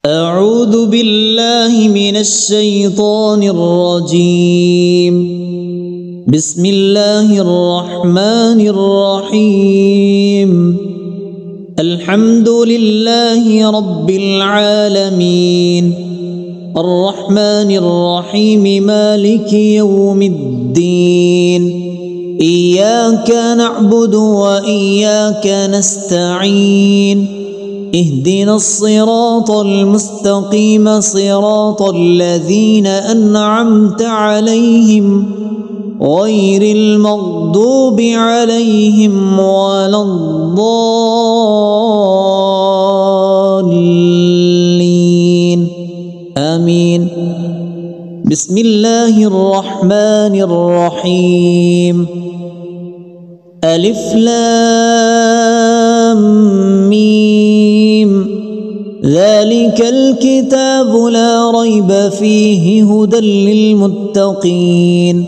أعوذ بالله من الشيطان الرجيم. بسم الله الرحمن الرحيم. الحمد لله رب العالمين الرحمن الرحيم مالك يوم الدين. إياك نعبد وإياك نستعين. اهدنا الصراط المستقيم صراط الذين أنعمت عليهم غير المغضوب عليهم ولا الضالين آمين. بسم الله الرحمن الرحيم. ألف لام ميم. ذلك الكتاب لا ريب فيه هدى للمتقين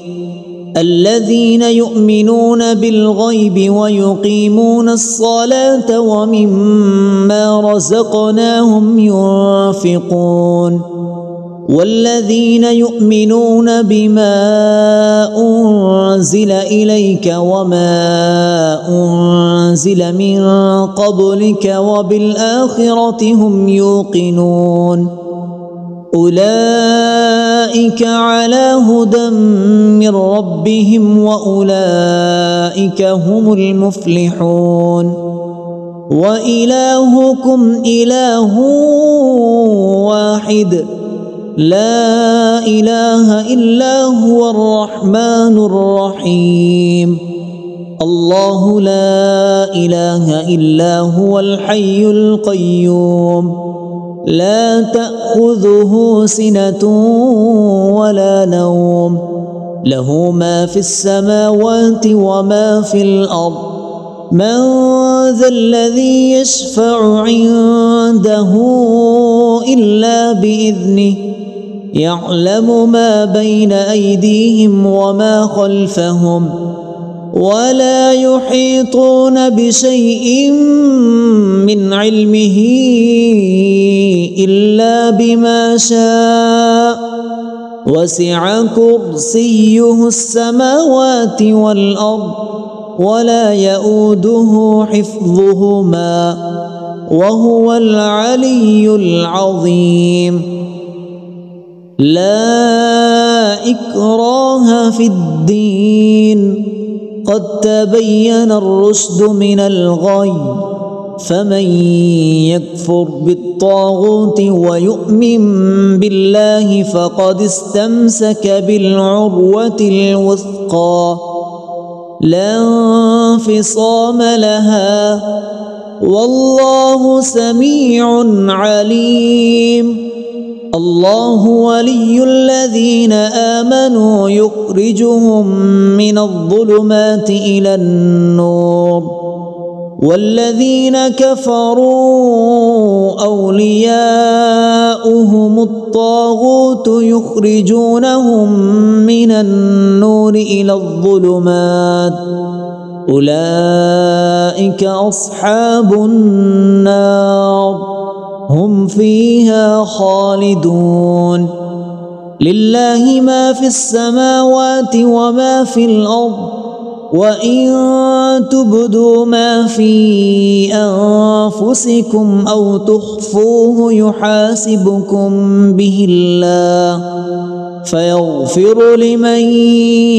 الذين يؤمنون بالغيب ويقيمون الصلاة ومما رزقناهم ينفقون والذين يؤمنون بما أنزل إليك وما أنزل من قبلك وبالآخرة هم يوقنون أولئك على هدى من ربهم وأولئك هم المفلحون. وإلهكم إله واحد لا إله إلا هو الرحمن الرحيم. الله لا إله إلا هو الحي القيوم لا تأخذه سنة ولا نوم له ما في السماوات وما في الأرض. من ذا الذي يشفع عنده إلا بإذنه يعلم ما بين أيديهم وما خلفهم ولا يحيطون بشيء من علمه إلا بما شاء وسع كرسيه السماوات والأرض ولا يؤوده حفظهما وهو العلي العظيم. لا إكراه في الدين قد تبين الرشد من الغي فمن يكفر بالطاغوت ويؤمن بالله فقد استمسك بالعروة الوثقى لا انفصام لها والله سميع عليم. الله ولي الذين آمنوا يخرجهم من الظلمات إلى النور والذين كفروا أولياؤهم الطاغوت يخرجونهم من النور إلى الظلمات أولئك أصحاب النار هم فيها خالدون. لله ما في السماوات وما في الأرض وإن تبدوا ما في أنفسكم أو تخفوه يحاسبكم به الله فيغفر لمن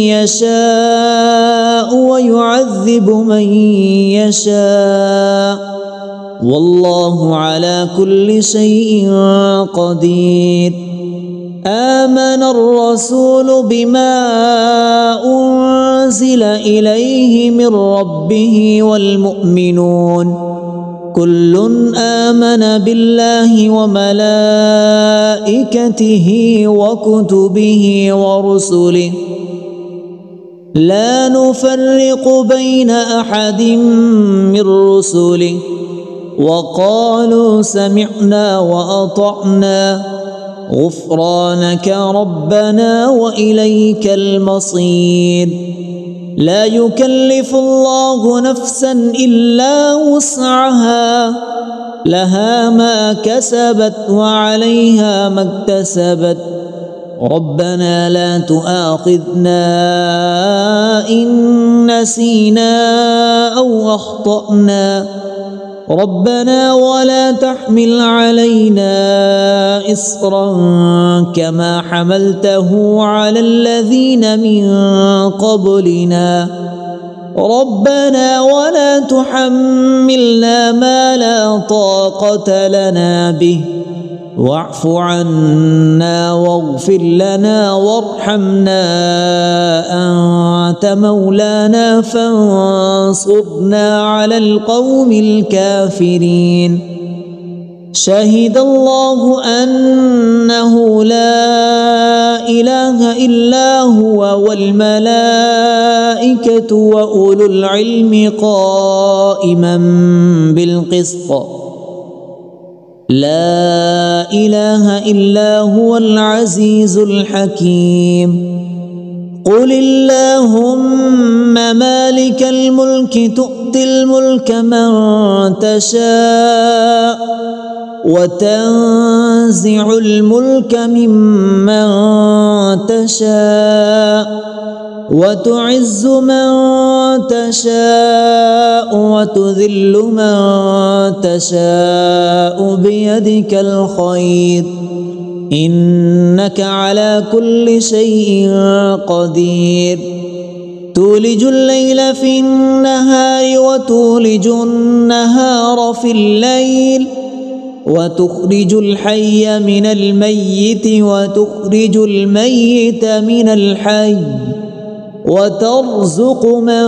يشاء ويعذب من يشاء والله على كل شيء قدير. آمن الرسول بما أنزل إليه من ربه والمؤمنون كل آمن بالله وملائكته وكتبه ورسله لا نفرق بين أحد من رسله وقالوا سمعنا وأطعنا غفرانك ربنا وإليك المصير. لا يكلف الله نفسا إلا وسعها لها ما كسبت وعليها ما اكتسبت ربنا لا تؤاخذنا إن نسينا أو أخطأنا ربنا ولا تحمل علينا إصرا كما حملته على الذين من قبلنا ربنا ولا تحملنا ما لا طاقة لنا به واعف عنا واغفر لنا وارحمنا أنت مولانا فانصرنا على القوم الكافرين شهد الله أنه لا إله إلا هو والملائكة وأولو العلم قائما بالقسط لا إله إلا هو العزيز الحكيم قل اللهم مالك الملك تؤتي الملك من تشاء وتنزع الملك ممن تشاء وتعز من تشاء وتذل من تشاء بيدك الخير إنك على كل شيء قدير تولج الليل في النهار وتولج النهار في الليل وتخرج الحي من الميت وتخرج الميت من الحي وترزق من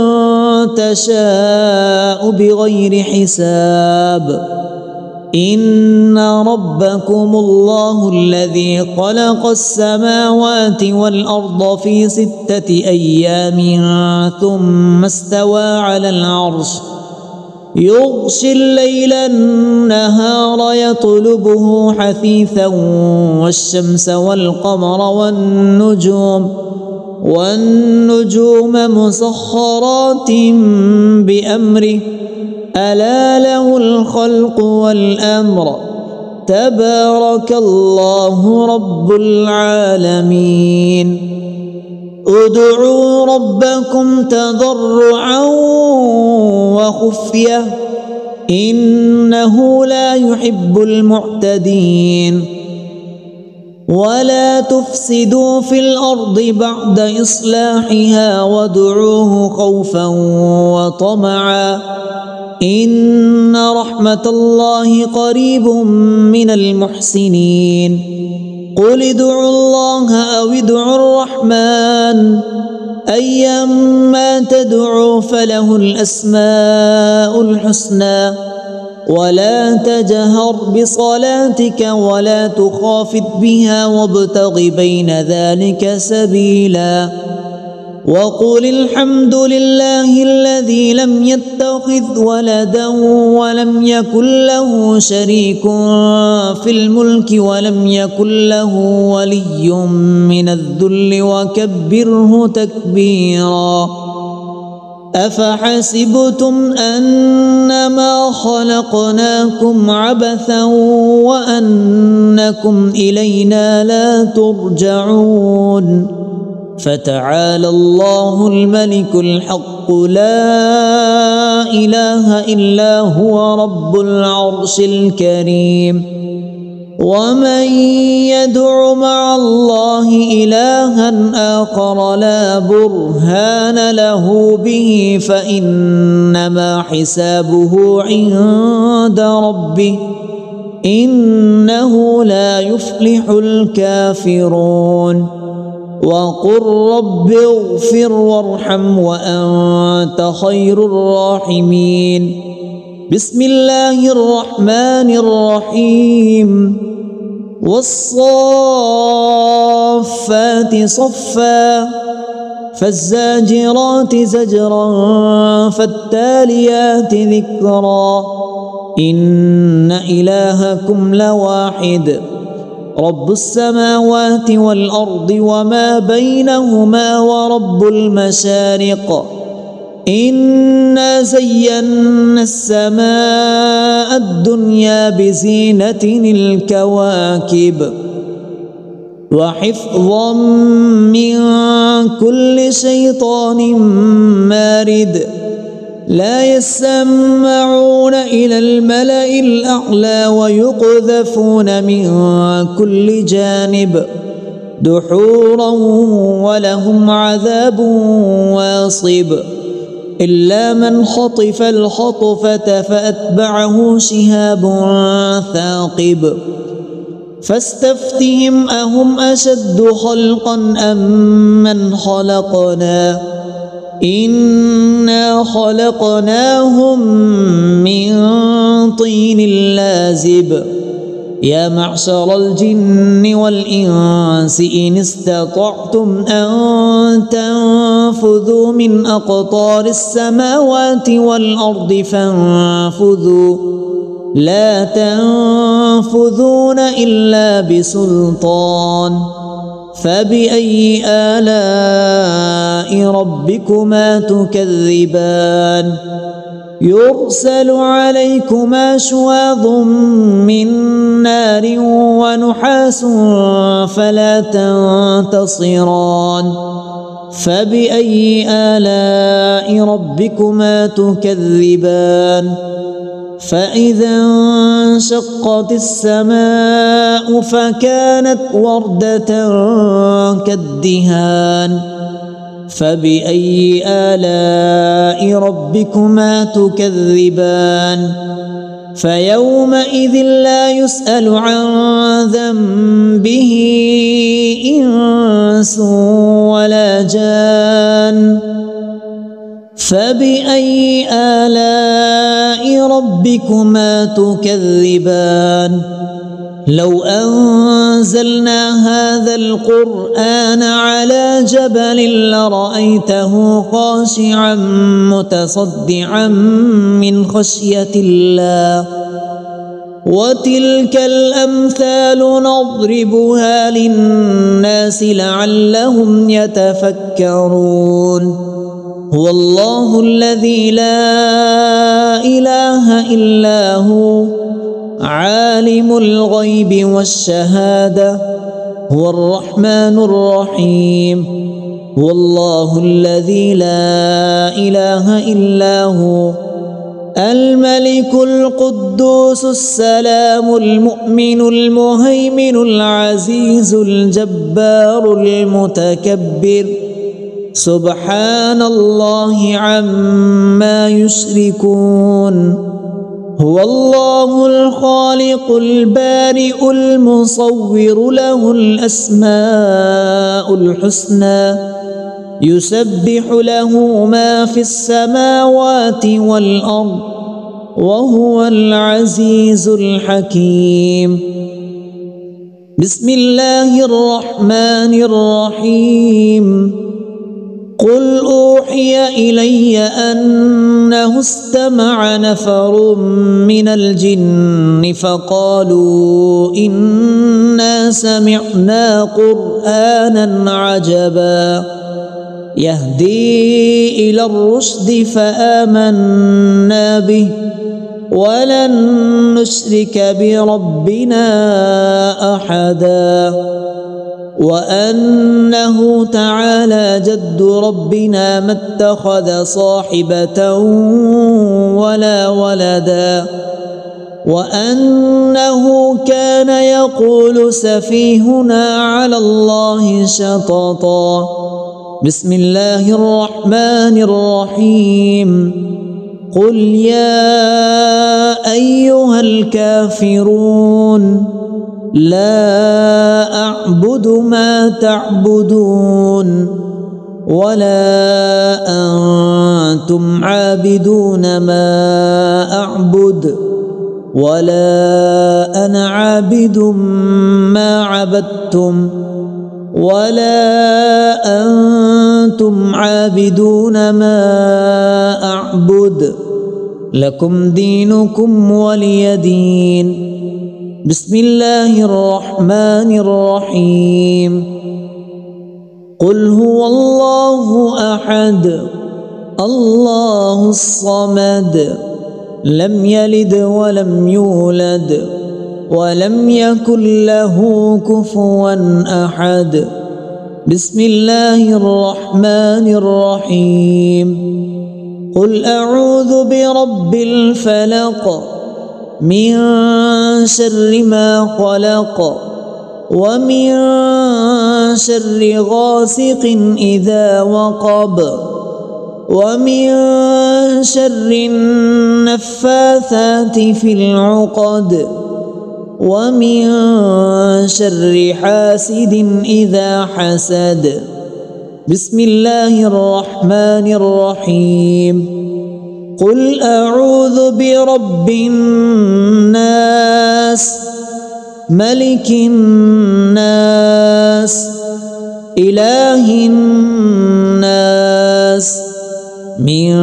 تشاء بغير حساب إن ربكم الله الذي خلق السماوات والأرض في 6 أيام ثم استوى على العرش يغشي الليل النهار يطلبه حثيثا والشمس والقمر والنجوم مسخرات بأمره ألا له الخلق والأمر تبارك الله رب العالمين ادعوا ربكم تضرعا وخفية إنه لا يحب المعتدين ولا تفسدوا في الأرض بعد إصلاحها وادعوه خوفا وطمعا إن رحمة الله قريب من المحسنين قل ادعوا الله أو ادعوا الرحمن أيما تدعوا فله الأسماء الحسنى ولا تجهر بصلاتك ولا تخافت بها وابتغ بين ذلك سبيلا وقل الحمد لله الذي لم يتخذ ولدا ولم يكن له شريك في الملك ولم يكن له ولي من الذل وكبره تكبيرا أفحسبتم أنما خلقناكم عبثا وأنكم إلينا لا ترجعون فتعالى الله الملك الحق لا إله إلا هو رب العرش الكريم ومن يدع مع الله إلها آخر لا برهان له به فإنما حسابه عند ربه إنه لا يفلح الكافرون وقل رب اغفر وارحم وأنت خير الراحمين بسم الله الرحمن الرحيم والصافات صفا فالزاجرات زجرا فالتاليات ذكرا إن إلهكم لواحد رب السماوات والأرض وما بينهما ورب المشارق إنا زينا السماء الدنيا بزينة الكواكب وحفظا من كل شيطان مارد لا يسمعون إلى الملأ الأعلى ويقذفون من كل جانب دحورا ولهم عذاب واصب إلا من خطف الخطفة فأتبعه شهاب ثاقب فاستفتهم أهم أشد خلقا أم من خلقنا إنا خلقناهم من طين لازب يا معشر الجن والإنس إن استطعتم أن تنفذوا من أقطار السماوات والأرض فانفذوا لا تنفذون إلا بسلطان فبأي آلاء ربكما تكذبان يرسل عليكما شواظ من نار ونحاس فلا تنتصران فبأي آلاء ربكما تكذبان فإذا انشقت السماء فكانت وردة كالدهان فبأي آلاء ربكما تكذبان فيومئذ لا يسأل عن ذنبه إنس ولا جان فبأي آلاء ربكما تكذبان لو أنزلنا هذا القرآن على جبل لرأيته خاشعا متصدعا من خشية الله وتلك الأمثال نضربها للناس لعلهم يتفكرون هو الله الذي لا إله إلا هو عالم الغيب والشهادة هو الرحمن الرحيم هو الله الذي لا إله إلا هو الملك القدوس السلام المؤمن المهيمن العزيز الجبار المتكبر سبحان الله عما يشركون هو الله الخالق البارئ المصور له الأسماء الحسنى يسبح له ما في السماوات والأرض وهو العزيز الحكيم بسم الله الرحمن الرحيم قل أوحي إلي أنه استمع نفر من الجن فقالوا إنا سمعنا قرآنا عجبا يهدي إلى الرشد فآمنا به ولن نشرك بربنا أحدا وأنه تعالى جد ربنا ما اتخذ صاحبة ولا ولدا وأنه كان يقول سفيهنا على الله شططا بسم الله الرحمن الرحيم قل يا أيها الكافرون لا أعبد ما تعبدون ولا أنتم عابدون ما أعبد ولا أنا عابد ما عبدتم ولا أنتم عابدون ما أعبد لكم دينكم ولي دين بسم الله الرحمن الرحيم قل هو الله أحد الله الصمد لم يلد ولم يولد ولم يكن له كفوا أحد. بسم الله الرحمن الرحيم. قل أعوذ برب الفلق من شر ما خلق ومن شر غاسق إذا وقب ومن شر النفاثات في العقد ومن شر حاسد إذا حسد. بسم الله الرحمن الرحيم. قل أعوذ برب الناس ملك الناس إله الناس من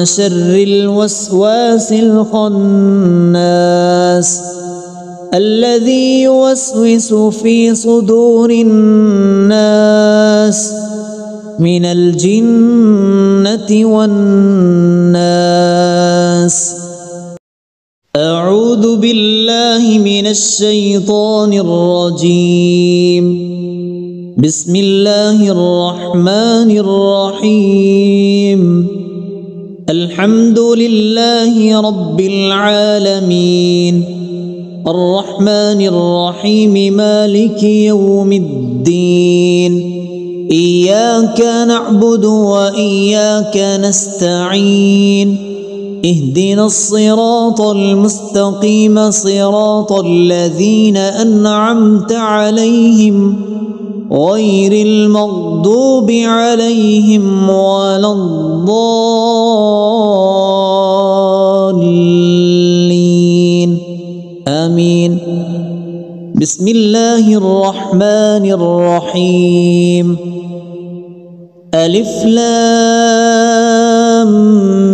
شر الوسواس الخناس الذي يوسوس في صدور الناس من الجنة والناس. أعوذ بالله من الشيطان الرجيم. بسم الله الرحمن الرحيم. الحمد لله رب العالمين الرحمن الرحيم مالك يوم الدين. إياك نعبد وإياك نستعين. اهدنا الصراط المستقيم صراط الذين أنعمت عليهم غير المغضوب عليهم ولا الضالين. آمين. بسم الله الرحمن الرحيم. ألف لام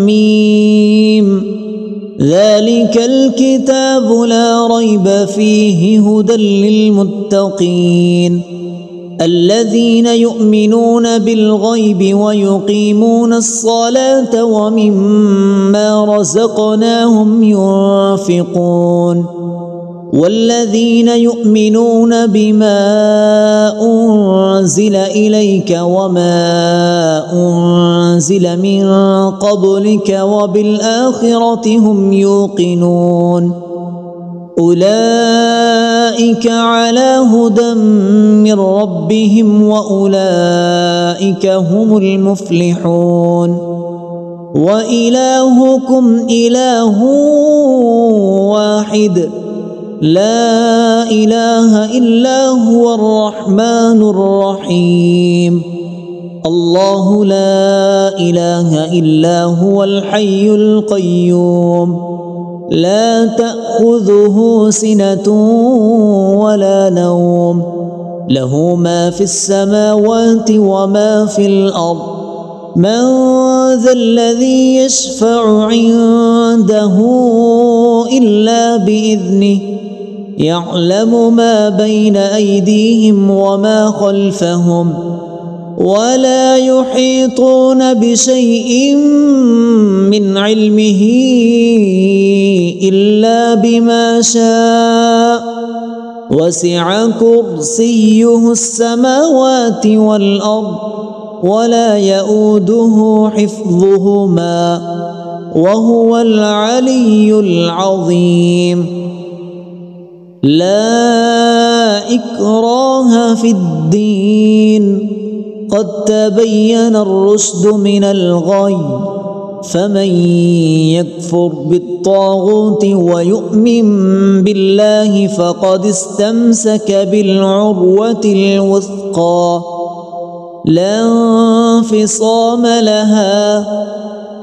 ميم. ذلك الكتاب لا ريب فيه هدى للمتقين الذين يؤمنون بالغيب ويقيمون الصلاة ومما رزقناهم ينفقون والذين يؤمنون بما أنزل إليك وما أنزل من قبلك وبالآخرة هم يوقنون أولئك على هدى من ربهم وأولئك هم المفلحون. وإلهكم إله واحد لا إله إلا هو الرحمن الرحيم. الله لا إله إلا هو الحي القيوم لا تأخذه سنة ولا نوم له ما في السماوات وما في الأرض. من ذا الذي يشفع عنده إلا بإذنه يعلم ما بين أيديهم وما خلفهم ولا يحيطون بشيء من علمه إلا بما شاء وسع كرسيه السماوات والأرض ولا يؤوده حفظهما وهو العلي العظيم. لا إكراه في الدين قد تبين الرشد من الغي فمن يكفر بالطاغوت ويؤمن بالله فقد استمسك بالعروة الوثقى لا انفصام لها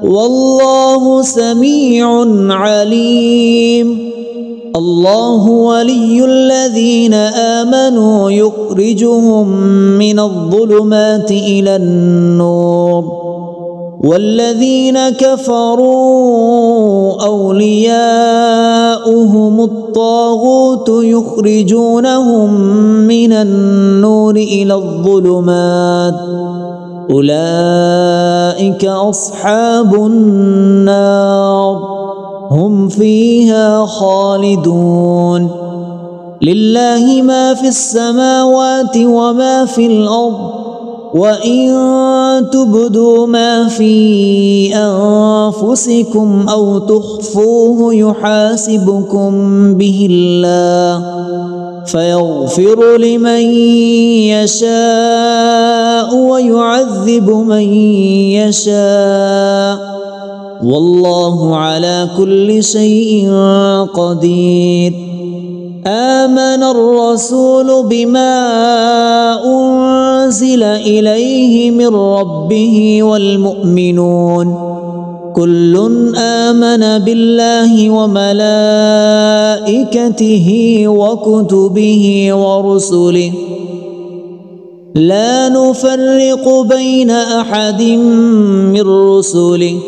والله سميع عليم. الله ولي الذين آمنوا يخرجهم من الظلمات إلى النور والذين كفروا أولياؤهم الطاغوت يخرجونهم من النور إلى الظلمات أولئك أصحاب النار هم فيها خالدون لله ما في السماوات وما في الأرض وإن تبدوا ما في أنفسكم أو تخفوه يحاسبكم به الله فيغفر لمن يشاء ويعذب من يشاء والله على كل شيء قدير آمن الرسول بما أنزل إليه من ربه والمؤمنون كل آمن بالله وملائكته وكتبه ورسله لا نفرق بين أحد من رسله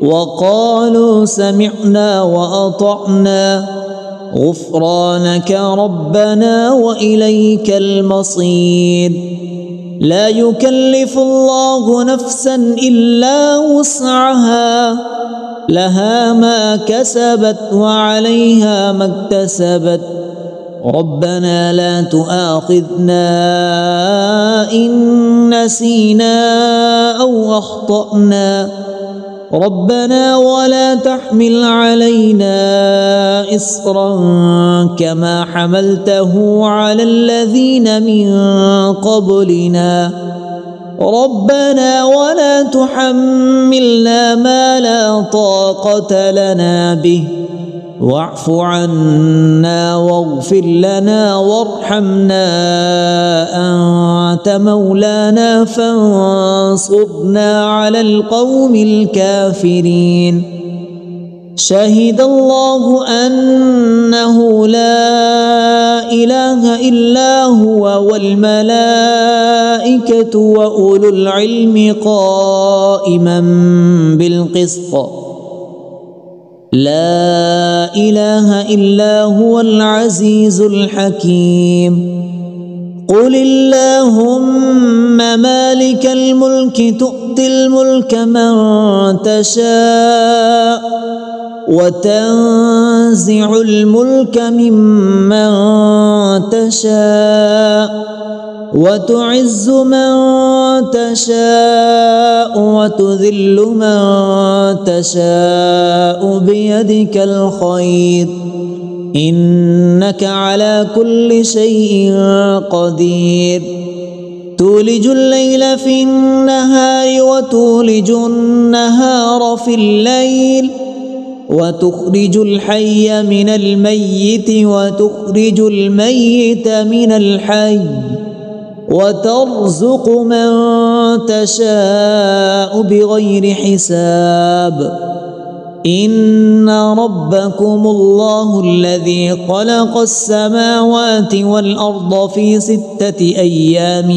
وقالوا سمعنا وأطعنا غفرانك ربنا وإليك المصير لا يكلف الله نفسا إلا وسعها لها ما كسبت وعليها ما اكتسبت ربنا لا تؤاخذنا إن نسينا أو أخطأنا ربنا ولا تحمل علينا إصرا كما حملته على الذين من قبلنا ربنا ولا تحملنا ما لا طاقة لنا به واعف عنا واغفر لنا وارحمنا أنت مولانا فانصرنا على القوم الكافرين شهد الله أنه لا إله إلا هو والملائكة وأولو العلم قائما بالقسط لا إله إلا هو العزيز الحكيم قل اللهم مالك الملك تؤتي الملك من تشاء وتنزع الملك ممن تشاء وتعز من تشاء وتذل من تشاء بيدك الخير إنك على كل شيء قدير تولج الليل في النهار وتولج النهار في الليل وتخرج الحي من الميت وتخرج الميت من الحي وترزق من تشاء بغير حساب إن ربكم الله الذي خلق السماوات والأرض في 6 أيام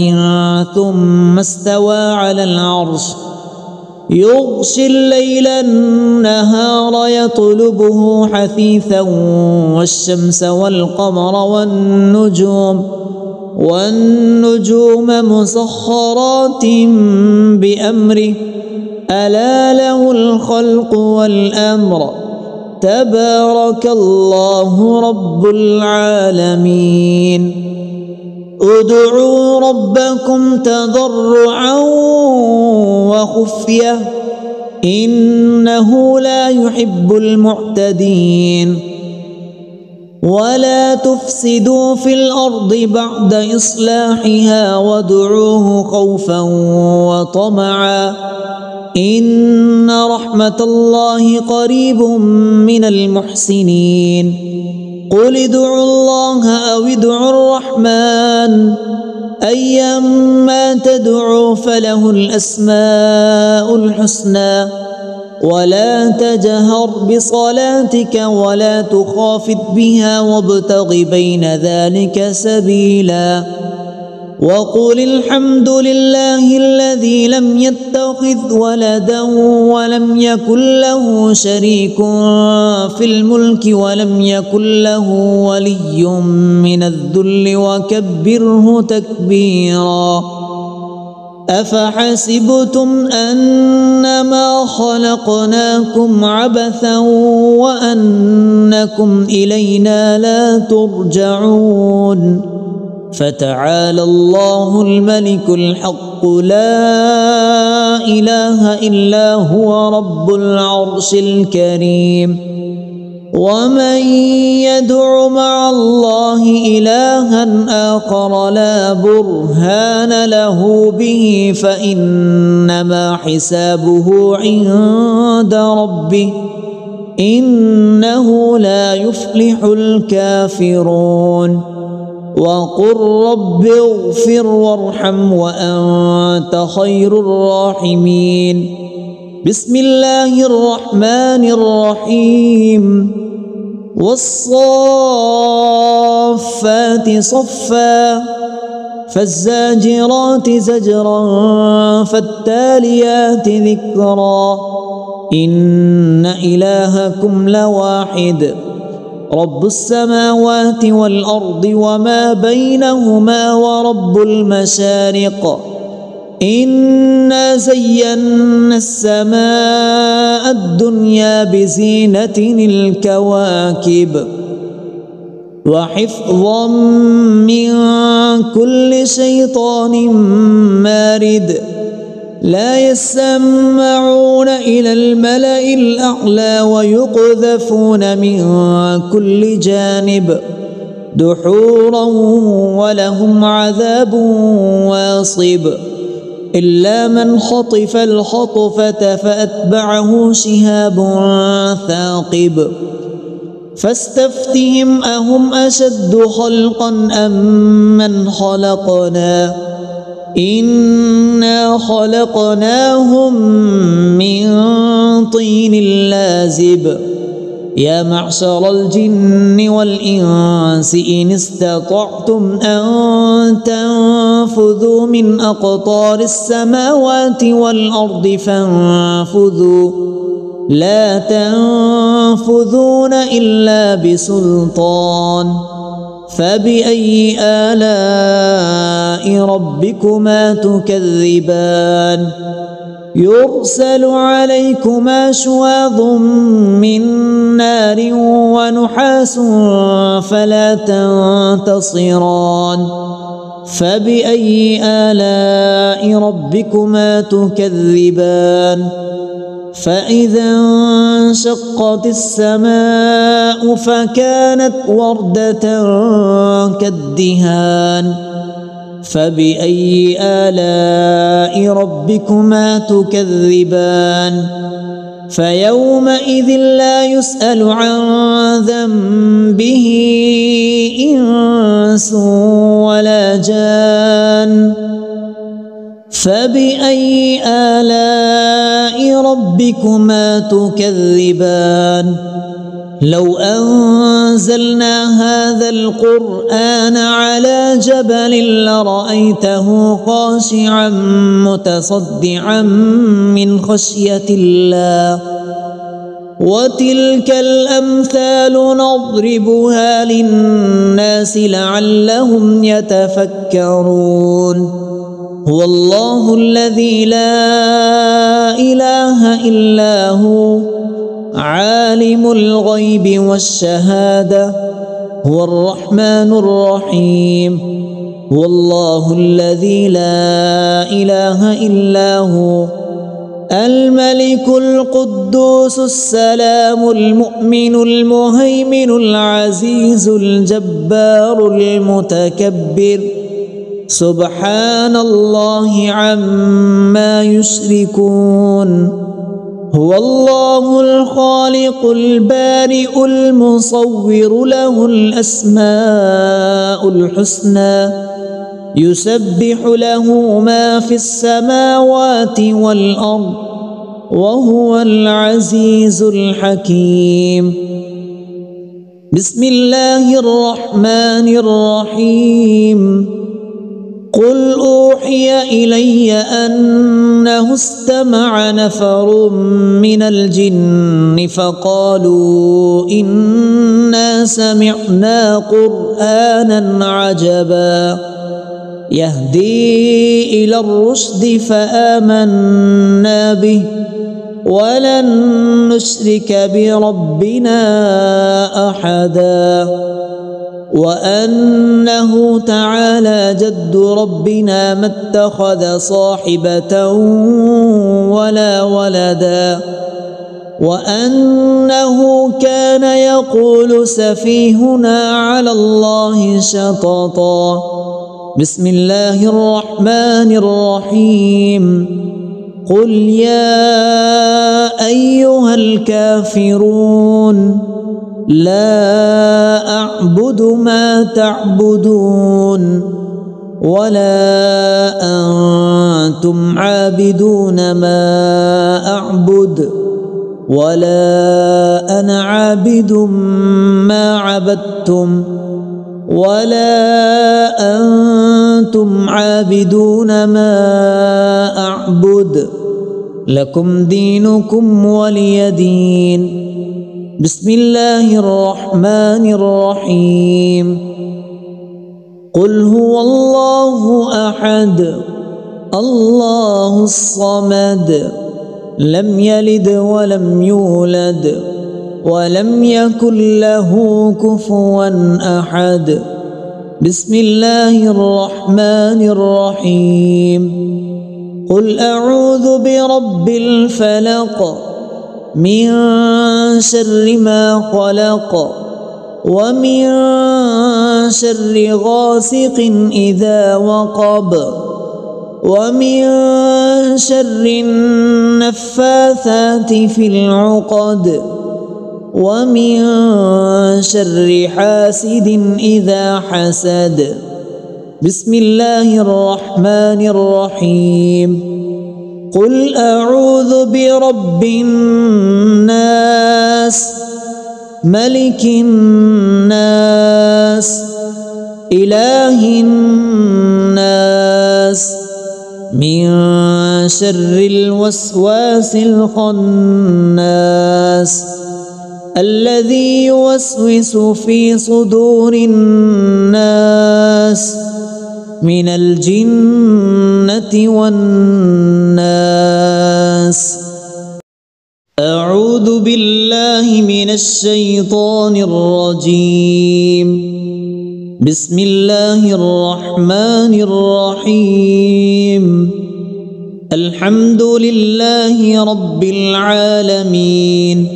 ثم استوى على العرش يغشي الليل النهار يطلبه حثيثا والشمس والقمر والنجوم مسخرات بأمره ألا له الخلق والأمر تبارك الله رب العالمين ادعوا ربكم تضرعا وخفية إنه لا يحب المعتدين ولا تفسدوا في الأرض بعد إصلاحها وادعوه خوفا وطمعا إن رحمة الله قريب من المحسنين قل ادعوا الله أو ادعوا الرحمن أيما تدعوا فله الأسماء الحسنى ولا تجهر بصلاتك ولا تخافت بها وابتغ بين ذلك سبيلا وقل الحمد لله الذي لم يتخذ ولدا ولم يكن له شريك في الملك ولم يكن له ولي من الذل وكبره تكبيرا أفحسبتم أنما خلقناكم عبثا وأنكم إلينا لا ترجعون فتعالى الله الملك الحق لا إله إلا هو رب العرش الكريم ومن يدع مع الله إلها آخر لا برهان له به فإنما حسابه عند ربه إنه لا يفلح الكافرون وقل رب اغفر وارحم وأنت خير الراحمين بسم الله الرحمن الرحيم والصافات صفا فالزاجرات زجرا فالتاليات ذكرا إن إلهكم لواحد رب السماوات والأرض وما بينهما ورب المشارق إنا زينا السماء الدنيا بزينة الكواكب وحفظا من كل شيطان مارد لا يسمعون إلى الملأ الأعلى ويقذفون من كل جانب دحورا ولهم عذاب واصب إلا من خطف الخطفة فأتبعه شهاب ثاقب فاستفتهم أهم أشد خلقا أم من خلقنا إنا خلقناهم من طين لازب يا معشر الجن والإنس إن استطعتم أن تنفذوا من أقطار السماوات والأرض فانفذوا لا تنفذون إلا بسلطان فبأي آلاء ربكما تكذبان يرسل عليكما شواظ من نار ونحاس فلا تنتصران فبأي آلاء ربكما تكذبان فإذا انشقت السماء فكانت وردة كالدهان فبأي آلاء ربكما تكذبان فيومئذ لا يسأل عن ذنبه إنس ولا جان فبأي آلاء ربكما تكذبان لو أنزلنا هذا القرآن على جبل لرأيته خاشعا متصدعا من خشية الله وتلك الأمثال نضربها للناس لعلهم يتفكرون هو الله الذي لا إله إلا هو عالم الغيب والشهادة هو الرحمن الرحيم هو الله الذي لا إله إلا هو الملك القدوس السلام المؤمن المهيمن العزيز الجبار المتكبر سبحان الله عما يشركون هو الله الخالق البارئ المصور له الأسماء الحسنى يسبح له ما في السماوات والأرض وهو العزيز الحكيم بسم الله الرحمن الرحيم قل أوحي إلي أنه استمع نفر من الجن فقالوا إنا سمعنا قرآنا عجبا يهدي إلى الرشد فآمنا به ولن نشرك بربنا أحدا وأنه تعالى جد ربنا ما اتخذ صاحبة ولا ولدا وأنه كان يقول سفيهنا على الله شططا. بسم الله الرحمن الرحيم. قل يا أيها الكافرون لا أعبد ما تعبدون ولا أنتم عابدون ما أعبد ولا أنا عابد ما عبدتم ولا أنتم عابدون ما أعبد لكم دينكم ولي دين. بسم الله الرحمن الرحيم. قل هو الله أحد الله الصمد لم يلد ولم يولد ولم يكن له كفوا أحد. بسم الله الرحمن الرحيم. قل أعوذ برب الفلق من شر ما خلق ومن شر غاسق إذا وقب ومن شر النفاثات في العقد ومن شر حاسد إذا حسد. بسم الله الرحمن الرحيم. قل أعوذ برب الناس ملك الناس إله الناس من شر الوسواس الخناس الذي يوسوس في صدور الناس من الجنة والناس. أعوذ بالله من الشيطان الرجيم. بسم الله الرحمن الرحيم. الحمد لله رب العالمين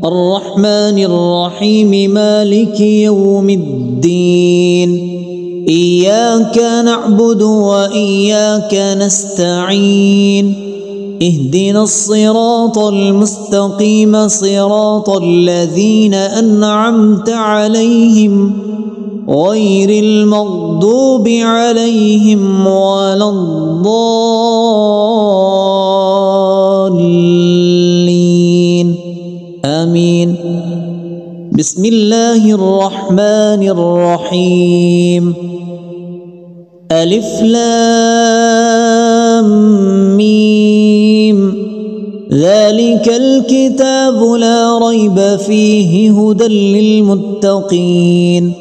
الرحمن الرحيم مالك يوم الدين إياك نعبد وإياك نستعين اهدنا الصراط المستقيم صراط الذين أنعمت عليهم غير المغضوب عليهم ولا الضالين آمين. بسم الله الرحمن الرحيم. ألف لام ميم ذلك الكتاب لا ريب فيه هدى للمتقين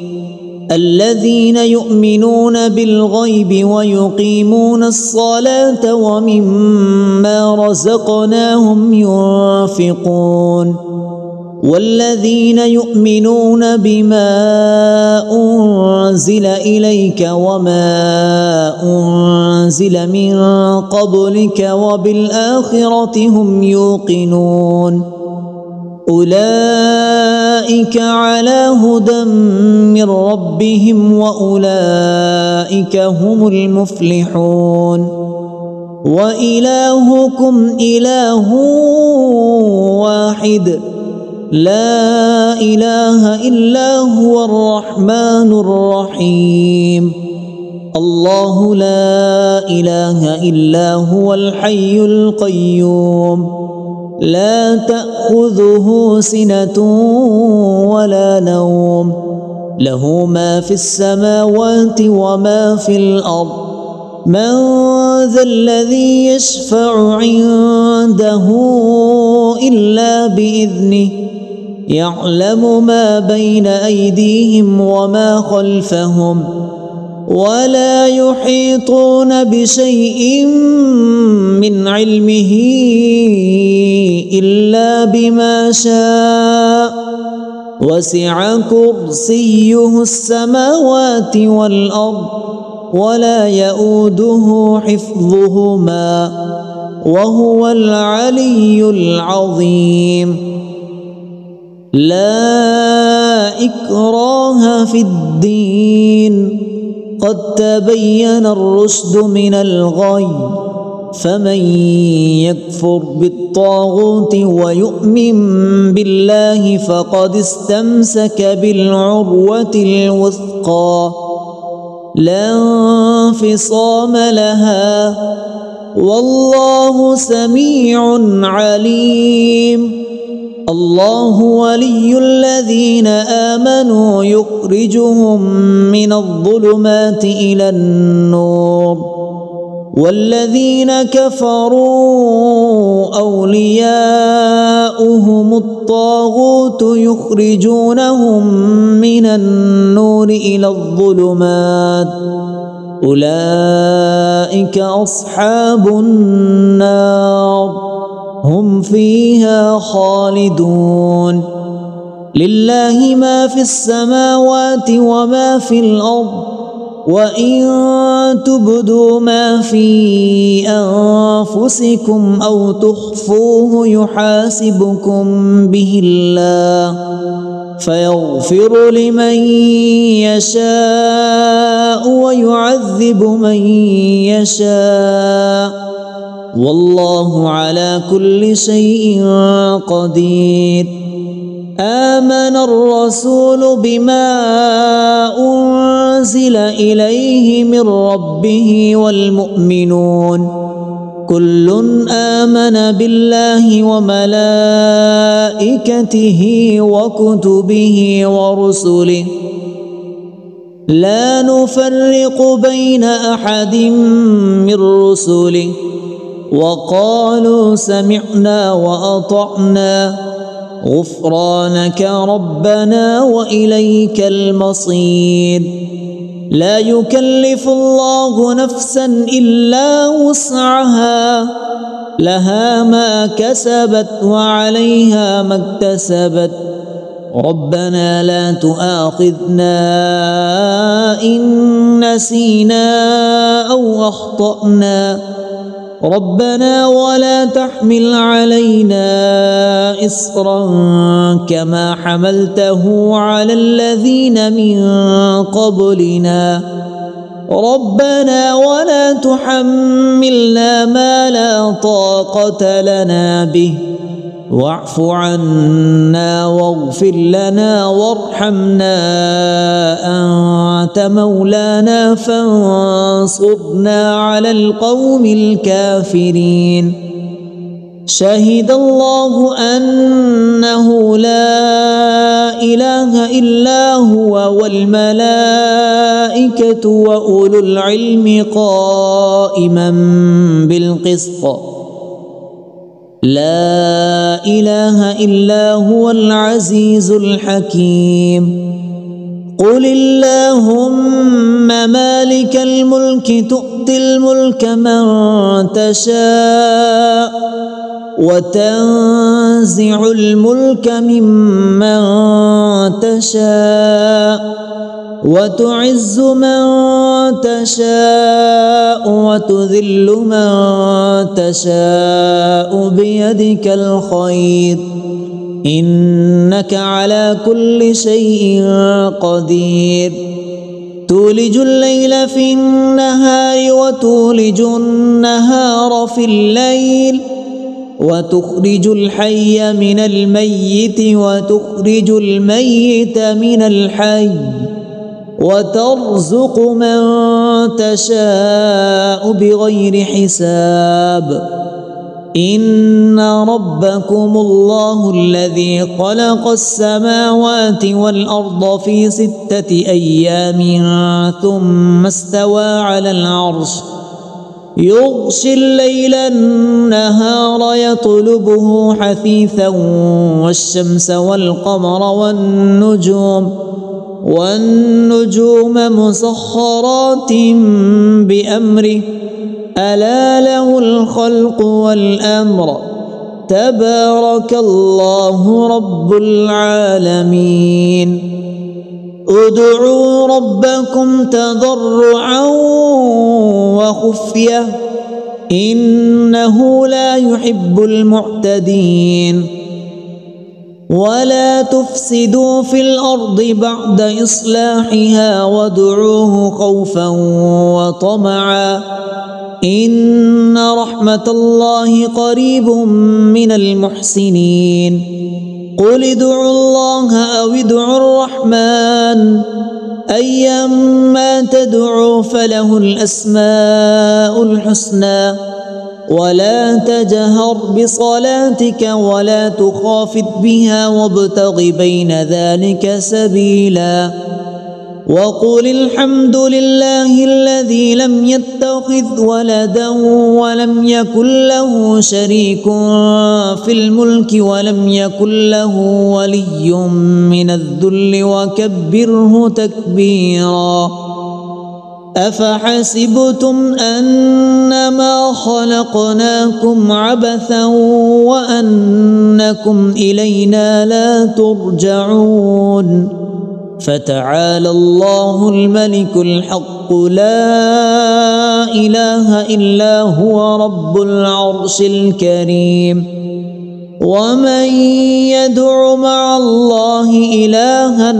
الذين يؤمنون بالغيب ويقيمون الصلاة ومما رزقناهم ينفقون والذين يؤمنون بما أنزل إليك وما أنزل من قبلك وبالآخرة هم يوقنون أولئك على هدى من ربهم وأولئك هم المفلحون. وإلهكم إله واحد لا إله إلا هو الرحمن الرحيم. الله لا إله إلا هو الحي القيوم لا تأخذه سنة ولا نوم له ما في السماوات وما في الأرض من ذا الذي يشفع عنده إلا بإذنه يعلم ما بين أيديهم وما خلفهم ولا يحيطون بشيء من علمه إلا بما شاء وسع كرسيه السماوات والأرض ولا يؤوده حفظهما وهو العلي العظيم. لا إكراه في الدين قد تبين الرشد من الغي فمن يكفر بالطاغوت ويؤمن بالله فقد استمسك بالعروة الوثقى لا انفصام لها والله سميع عليم. الله ولي الذين آمنوا يخرجهم من الظلمات إلى النور والذين كفروا أولياؤهم الطاغوت يخرجونهم من النور إلى الظلمات أولئك أصحاب النار هم فيها خالدون. لله ما في السماوات وما في الأرض وإن تبدوا ما في أنفسكم أو تخفوه يحاسبكم به الله فيغفر لمن يشاء ويعذب من يشاء والله على كل شيء قدير. آمن الرسول بما أنزل إليه من ربه والمؤمنون كل آمن بالله وملائكته وكتبه ورسله لا نفرق بين أحد من رسله وقالوا سمعنا وأطعنا غفرانك ربنا وإليك المصير. لا يكلف الله نفسا إلا وسعها لها ما كسبت وعليها ما اكتسبت ربنا لا تؤاخذنا إن نسينا أو أخطأنا ربنا ولا تحمل علينا إصرا كما حملته على الذين من قبلنا ربنا ولا تحملنا ما لا طاقة لنا به واعف عنا واغفر لنا وارحمنا أنت مولانا فانصرنا على القوم الكافرين. شهد الله أنه لا إله إلا هو والملائكة وأولو العلم قائما بالقسط لا إله إلا هو العزيز الحكيم. قل اللهم مالك الملك تؤتي الملك من تشاء وتنزع الملك ممن تشاء وتعز من تشاء وتذل من تشاء بيدك الخير إنك على كل شيء قدير. تولج الليل في النهار وتولج النهار في الليل وتخرج الحي من الميت وتخرج الميت من الحي وترزق من تشاء بغير حساب. إن ربكم الله الذي خلق السماوات والأرض في 6 أيام ثم استوى على العرش يغشي الليل النهار يطلبه حثيثا والشمس والقمر والنجوم والنجوم مسخرات بأمره ألا له الخلق والأمر تبارك الله رب العالمين ادعوا ربكم تضرعا وخفية إنه لا يحب المعتدين ولا تفسدوا في الأرض بعد إصلاحها وادعوه خوفا وطمعا إن رحمة الله قريب من المحسنين قل ادعوا الله أو ادعوا الرحمن أيما تدعوا فله الأسماء الحسنى ولا تجهر بصلاتك ولا تخافت بها وابتغ بين ذلك سبيلا وقل الحمد لله الذي لم يتخذ ولدا ولم يكن له شريك في الملك ولم يكن له ولي من الذل وكبره تكبيرا أفحسبتم أنما خلقناكم عبثا وأنكم إلينا لا ترجعون فتعالى الله الملك الحق لا إله إلا هو رب العرش الكريم ومن يدع مع الله إلها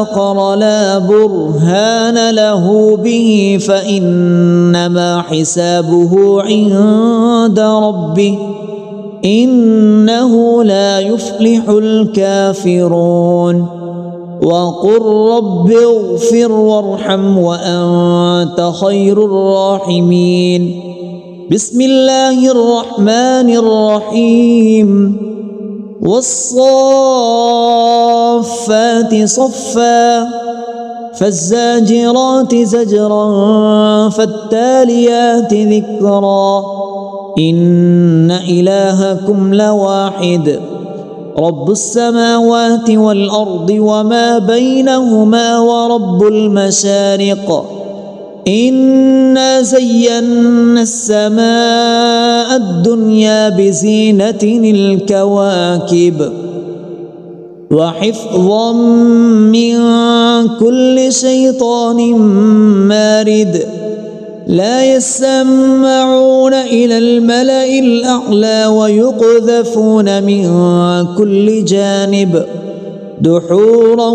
آخر لا برهان له به فإنما حسابه عند ربه إنه لا يفلح الكافرون وقل رب اغفر وارحم وأنت خير الراحمين بسم الله الرحمن الرحيم والصافات صفا فالزاجرات زجرا فالتاليات ذكرا إن إلهكم لواحد رب السماوات والأرض وما بينهما ورب المشارق إنا زينا السماء الدنيا بزينة الكواكب وحفظا من كل شيطان مارد لا يسمعون إلى الملأ الأعلى ويقذفون من كل جانب دحورا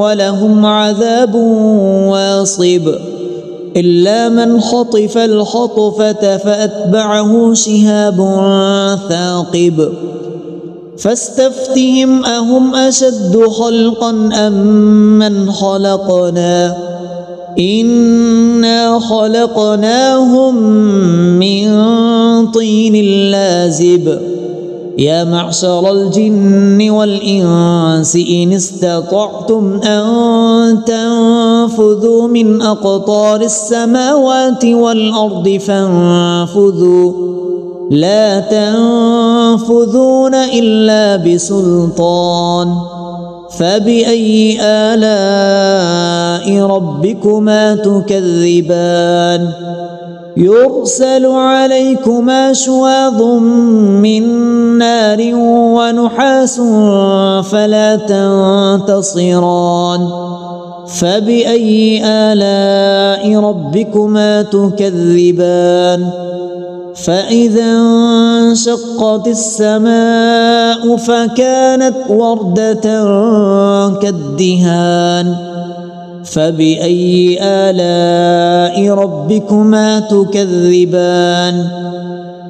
ولهم عذاب واصب إلا من خطف الخطفة فأتبعه شهاب ثاقب فاستفتهم أهم أشد خلقا أم من خلقنا إنا خلقناهم من طين لازب يا معشر الجن والإنس إن استطعتم أن تنفذوا من أقطار السماوات والأرض فانفذوا لا تنفذون إلا بسلطان فبأي آلاء ربكما تكذبان يرسل عليكما شواظ من نار ونحاس فلا تنتصران فبأي آلاء ربكما تكذبان فإذا انشقت السماء فكانت وردة كالدهان فبأي آلاء ربكما تكذبان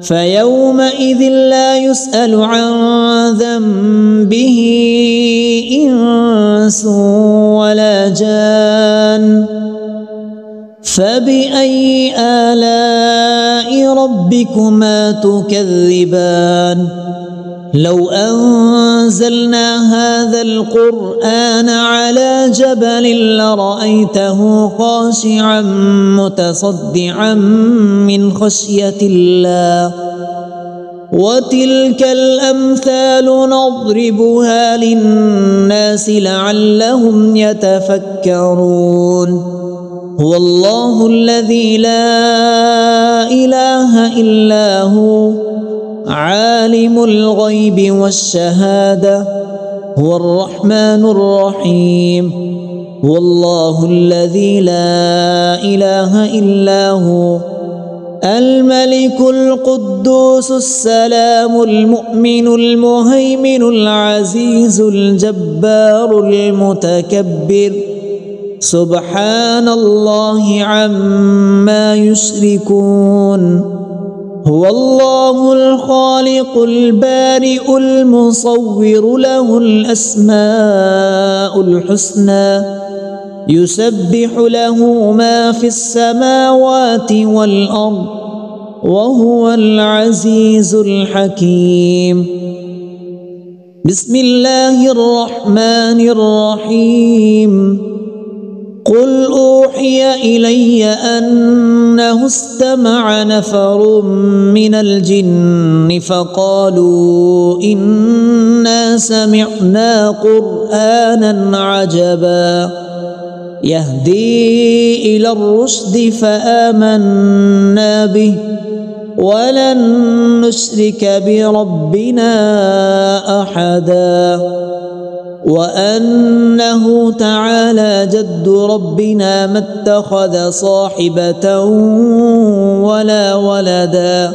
فيومئذ لا يسأل عن ذنبه إنس ولا جان فبأي آلاء ربكما تكذبان لو أنزلنا هذا القرآن على جبل لرأيته خاشعا متصدعا من خشية الله وتلك الأمثال نضربها للناس لعلهم يتفكرون هو الله الذي لا إله إلا هو عالم الغيب والشهادة هو الرحمن الرحيم هو الله الذي لا إله إلا هو الملك القدوس السلام المؤمن المهيمن العزيز الجبار المتكبر سبحان الله عما يشركون هو الله الخالق البارئ المصور له الأسماء الحسنى يسبح له ما في السماوات والأرض وهو العزيز الحكيم بسم الله الرحمن الرحيم قل أوحي إلي أنه استمع نفر من الجن فقالوا إنا سمعنا قرآنا عجبا يهدي إلى الرشد فآمنا به ولن نشرك بربنا أحدا وأنه تعالى جد ربنا ما اتخذ صاحبة ولا ولدا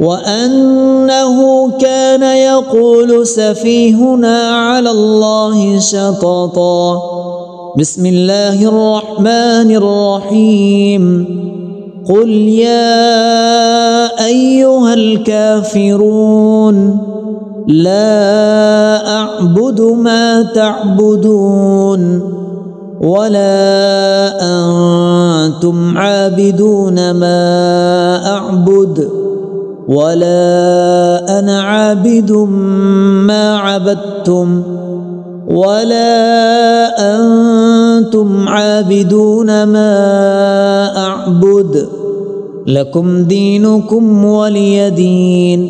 وأنه كان يقول سفيهنا على الله شططا بسم الله الرحمن الرحيم قل يا أيها الكافرون لا أعبد ما تعبدون ولا أنتم عابدون ما أعبد ولا أنا عابد ما عبدتم ولا أنتم عابدون ما أعبد لكم دينكم ولي دين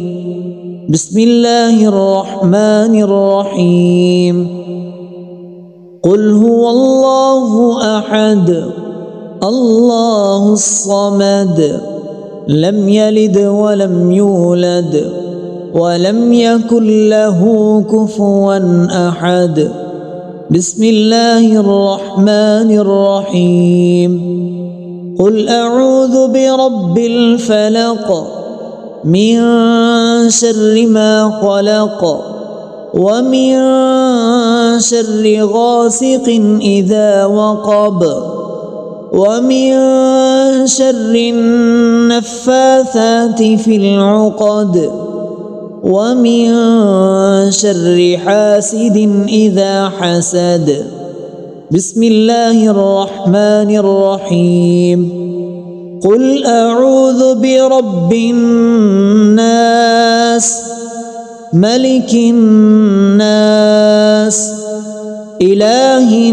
بسم الله الرحمن الرحيم قل هو الله أحد الله الصمد لم يلد ولم يولد ولم يكن له كفوا أحد بسم الله الرحمن الرحيم قل أعوذ برب الفلق من شر ما خلق ومن شر غاسق إذا وقب ومن شر النفاثات في العقد ومن شر حاسد إذا حسد بسم الله الرحمن الرحيم قل أعوذ برب الناس ملك الناس إله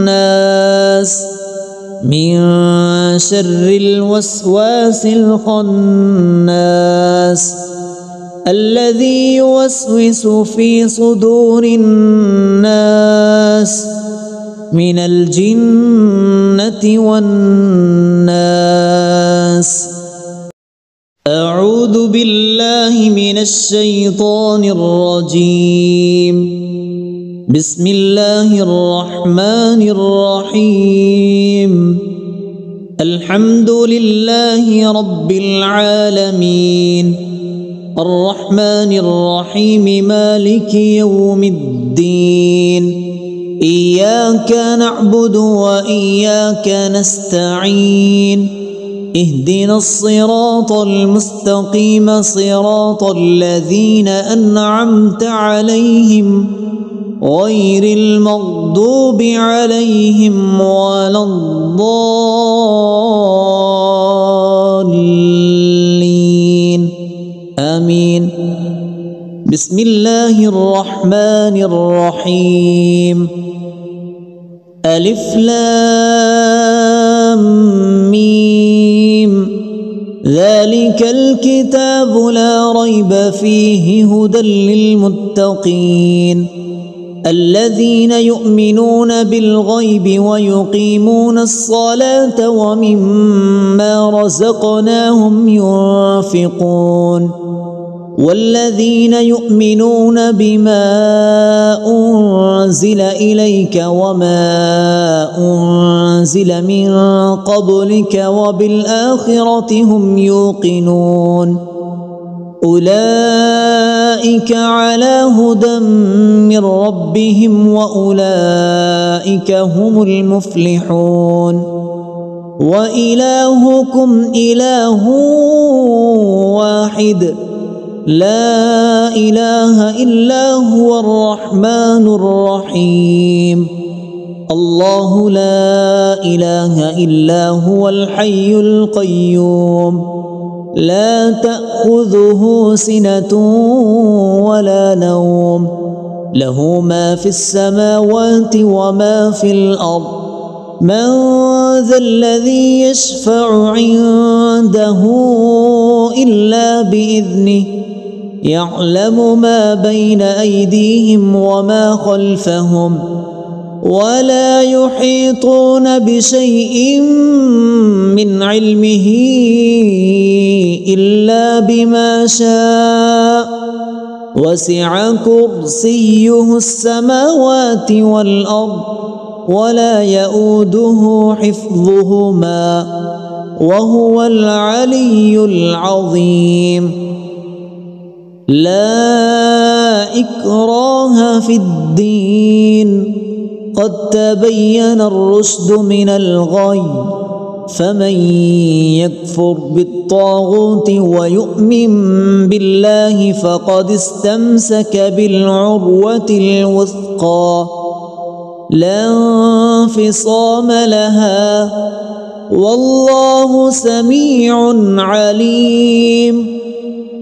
الناس من شر الوسواس الخناس الذي يوسوس في صدور الناس من الجنة والناس أعوذ بالله من الشيطان الرجيم بسم الله الرحمن الرحيم الحمد لله رب العالمين الرحمن الرحيم مالك يوم الدين إياك نعبد وإياك نستعين اهدنا الصراط المستقيم صراط الذين أنعمت عليهم غير المغضوب عليهم ولا الضالين آمين بسم الله الرحمن الرحيم ألف لام ميم ذلك ذلك الكتاب لا ريب فيه هدى للمتقين الذين يؤمنون بالغيب ويقيمون الصلاة ومما رزقناهم ينفقون والذين يؤمنون بما أنزل إليك وما أنزل من قبلك وبالآخرة هم يوقنون أولئك على هدى من ربهم وأولئك هم المفلحون وإلهكم إله واحد لا إله إلا هو الرحمن الرحيم الله لا إله إلا هو الحي القيوم لا تأخذه سنة ولا نوم له ما في السماوات وما في الأرض من ذا الذي يشفع عنده إلا بإذنه يعلم ما بين أيديهم وما خلفهم ولا يحيطون بشيء من علمه إلا بما شاء وسع كرسيه السماوات والأرض ولا يؤوده حفظهما وهو العلي العظيم لا إكراه في الدين قد تبين الرشد من الغي فمن يكفر بالطاغوت ويؤمن بالله فقد استمسك بالعروة الوثقى لا انفصام لها والله سميع عليم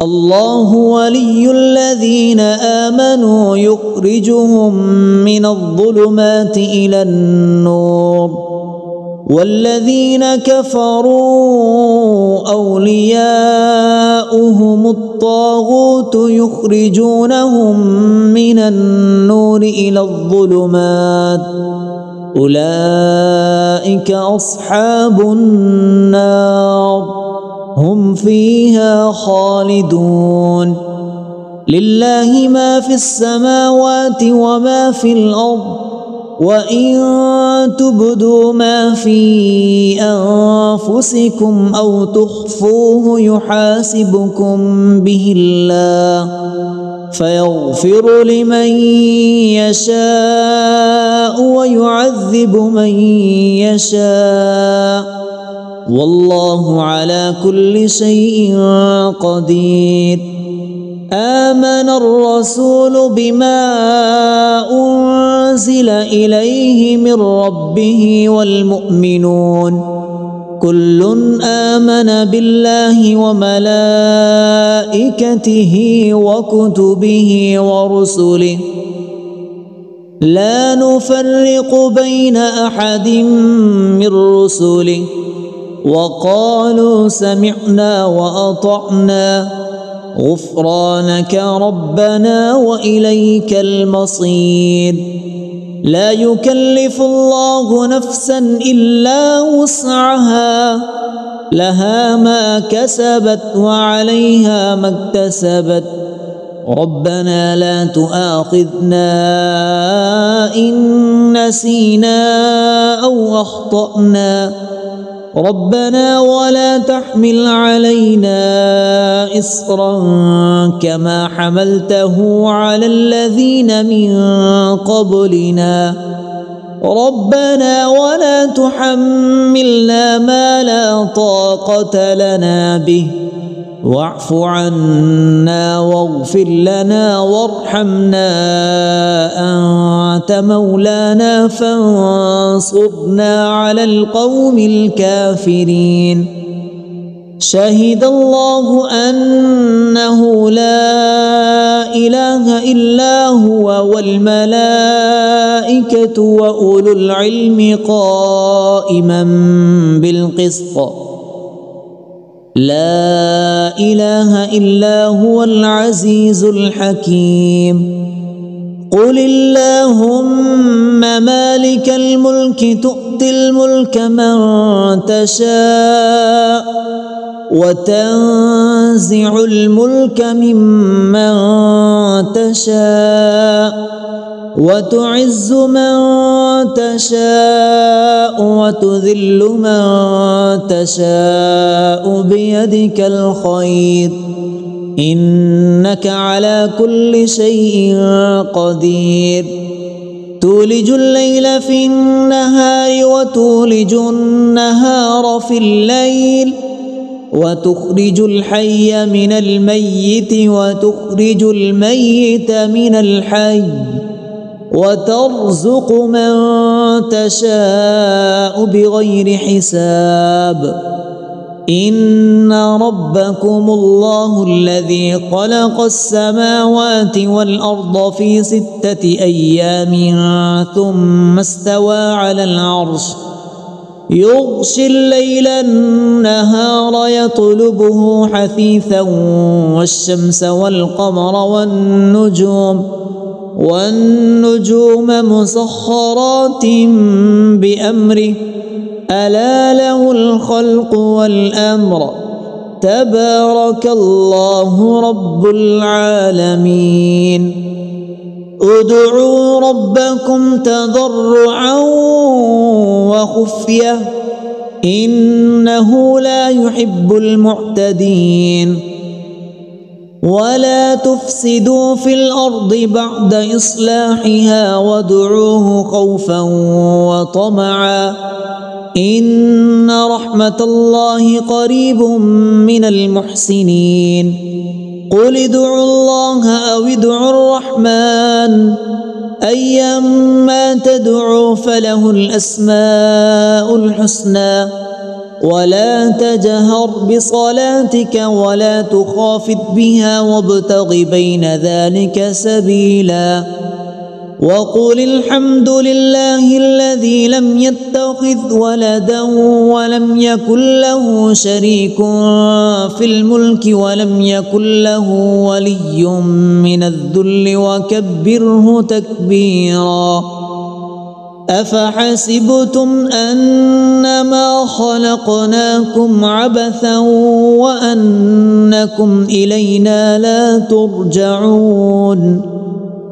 الله ولي الذين آمنوا يخرجهم من الظلمات إلى النور والذين كفروا أولياؤهم الطاغوت يخرجونهم من النور إلى الظلمات أولئك أصحاب النار هم فيها خالدون لله ما في السماوات وما في الأرض وإن تبدوا ما في أنفسكم أو تخفوه يحاسبكم به الله فيغفر لمن يشاء ويعذب من يشاء والله على كل شيء قدير آمن الرسول بما أنزل إليه من ربه والمؤمنون كل آمن بالله وملائكته وكتبه ورسله لا نفرق بين أحد من رسله وقالوا سمعنا وأطعنا غفرانك ربنا وإليك المصير لا يكلف الله نفسا إلا وسعها لها ما كسبت وعليها ما اكتسبت ربنا لا تؤاخذنا إن نسينا أو أخطأنا ربنا ولا تحمل علينا إصرا كما حملته على الذين من قبلنا ربنا ولا تحملنا ما لا طاقة لنا به واعف عنا واغفر لنا وارحمنا أنت مولانا فانصرنا على القوم الكافرين شهد الله أنه لا إله إلا هو والملائكة وأولو العلم قائما بالقسط لا إله إلا هو العزيز الحكيم. قل اللهم مالك الملك تؤتي الملك من تشاء وتنزع الملك ممن تشاء وتعز من تشاء وتذل من تشاء بيدك الخير إنك على كل شيء قدير. تولج الليل في النهار وتولج النهار في الليل وتخرج الحي من الميت وتخرج الميت من الحي وترزق من تشاء بغير حساب. إن ربكم الله الذي خلق السماوات والأرض في 6 أيام ثم استوى على العرش يغشي الليل النهار يطلبه حثيثا والشمس والقمر والنجوم مسخرات بأمره ألا له الخلق والأمر تبارك الله رب العالمين. ادعوا ربكم تضرعا وخفية إنه لا يحب المعتدين. ولا تفسدوا في الأرض بعد إصلاحها وادعوه خوفا وطمعا إن رحمة الله قريب من المحسنين. قل ادعوا الله أو ادعوا الرحمن أيما تدعوا فله الأسماء الحسنى ولا تجهر بصلاتك ولا تخافت بها وابتغ بين ذلك سبيلا. وقل الحمد لله الذي لم يتخذ ولدا ولم يكن له شريك في الملك ولم يكن له ولي من الذل وكبره تكبيرا. أفحسبتم أنما خلقناكم عبثا وأنكم إلينا لا ترجعون.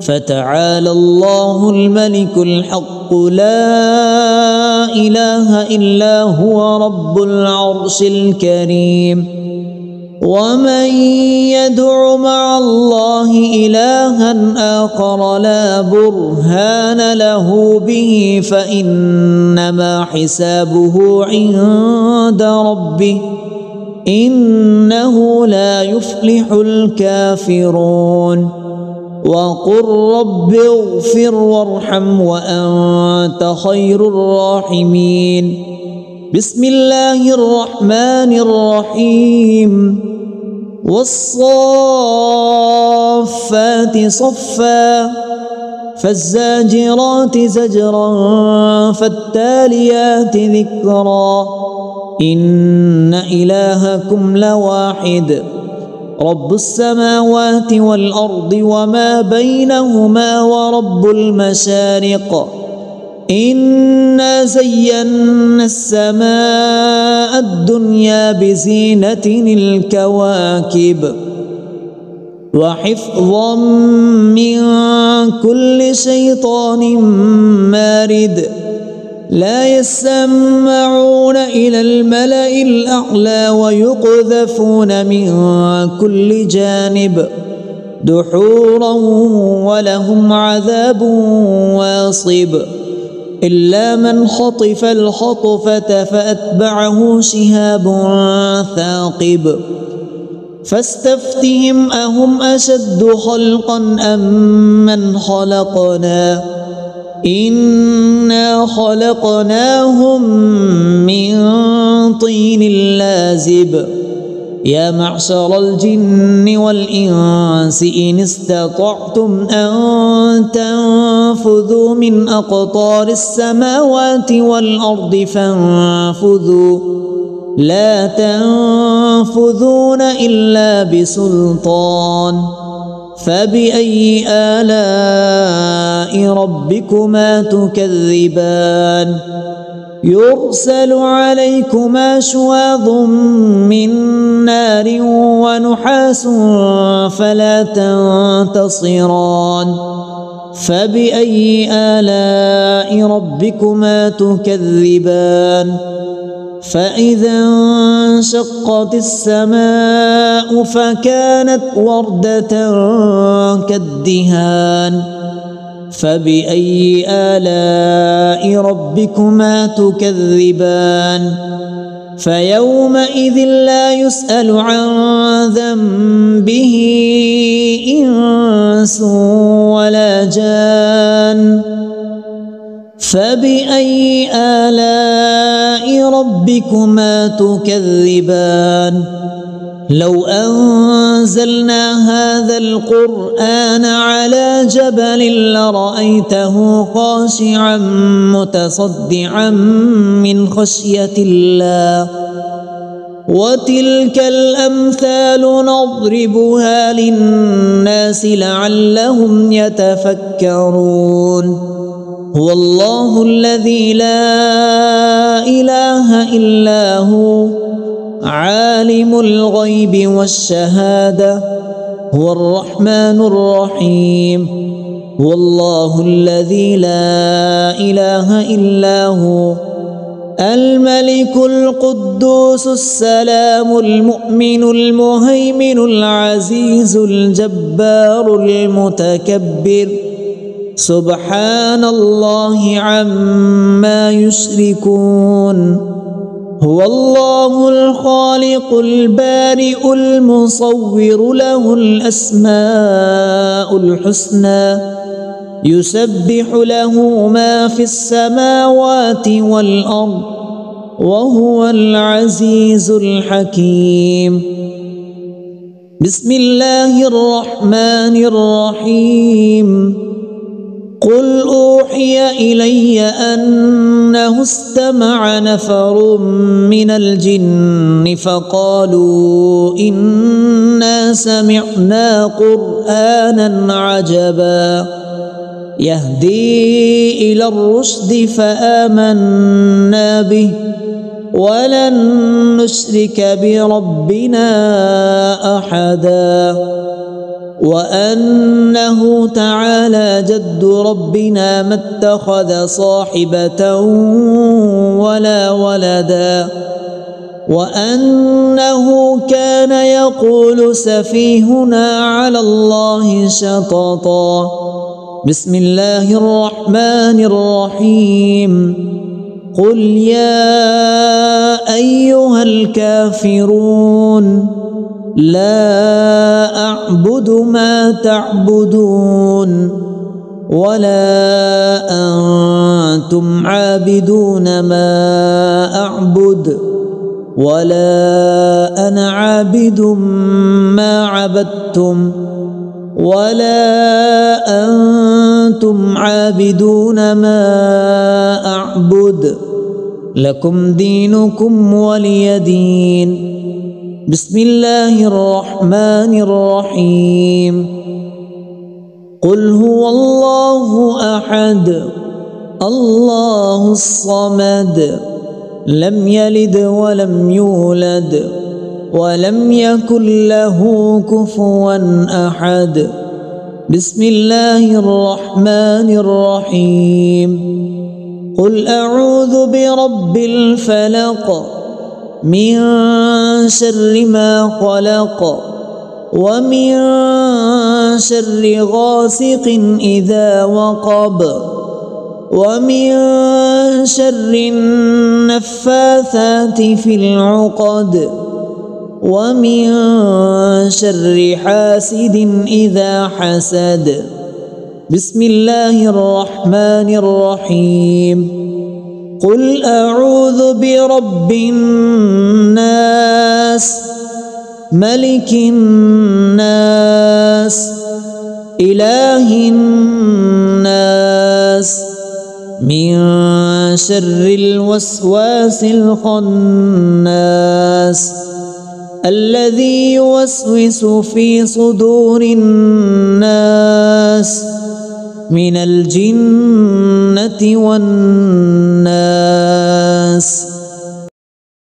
فتعالى الله الملك الحق لا إله إلا هو رب العرش الكريم. ومن يدع مع الله إلها آخر لا برهان له به فإنما حسابه عند ربه إنه لا يفلح الكافرون. وقل رب اغفر وارحم وأنت خير الراحمين. بسم الله الرحمن الرحيم. والصافات صفا فالزاجرات زجرا فالتاليات ذكرا إن إلهكم لواحد رب السماوات والأرض وما بينهما ورب المشارق. إنا زينا السماء الدنيا بزينة الكواكب وحفظا من كل شيطان مارد. لا يسمعون إلى الملأ الأعلى ويقذفون من كل جانب دحورا ولهم عذاب واصب. إلا من خطف الخطفة فأتبعه شهاب ثاقب. فاستفتهم أهم أشد خلقا أم من خلقنا إنا خلقناهم من طين لازب. يا معشر الجن والإنس إن استطعتم أن تنفذوا من أقطار السماوات والأرض لا تنفذون إلا بسلطان فبأي آلاء ربكما تكذبان يرسل عليكما شواظ من نار ونحاس فلا تنتصران فبأي آلاء ربكما تكذبان فإذا انشقت السماء فكانت وردة كالدهان فبأي آلاء ربكما تكذبان فيومئذ لا يسأل عن ذنبه إنس ولا جان فبأي آلاء ربكما تكذبان لو أنزلنا هذا القرآن على جبل لرأيته خاشعا متصدعا من خشية الله وتلك الأمثال نضربها للناس لعلهم يتفكرون هو الله الذي لا إله إلا هو عالم الغيب والشهادة هو الرحمن الرحيم هو الله الذي لا إله إلا هو الملك القدوس السلام المؤمن المهيمن العزيز الجبار المتكبر سبحان الله عما يشركون هو الله الخالق البارئ المصور له الأسماء الحسنى يسبح له ما في السماوات والأرض وهو العزيز الحكيم بسم الله الرحمن الرحيم قل أوحي إلي أنه استمع نفر من الجن فقالوا إنا سمعنا قرآنا عجبا يهدي إلى الرشد فآمنا به ولن نشرك بربنا أحدا وأنه تعالى جد ربنا ما اتخذ صاحبة ولا ولدا وأنه كان يقول سفيهنا على الله شططا بسم الله الرحمن الرحيم قل يا أيها الكافرون لا أعبد ما تعبدون ولا أنتم عابدون ما أعبد ولا أنا عابد ما عبدتم ولا أنتم عابدون ما أعبد لكم دينكم ولي دين بسم الله الرحمن الرحيم قل هو الله أحد الله الصمد لم يلد ولم يولد ولم يكن له كفوا أحد بسم الله الرحمن الرحيم قل أعوذ برب الفلق من شر ما خلق ومن شر غاسق إذا وقب ومن شر النفاثات في العقد ومن شر حاسد إذا حسد بسم الله الرحمن الرحيم قل أعوذ برب الناس ملك الناس إله الناس من شر الوسواس الخناس الذي يوسوس في صدور الناس من الجنة والناس.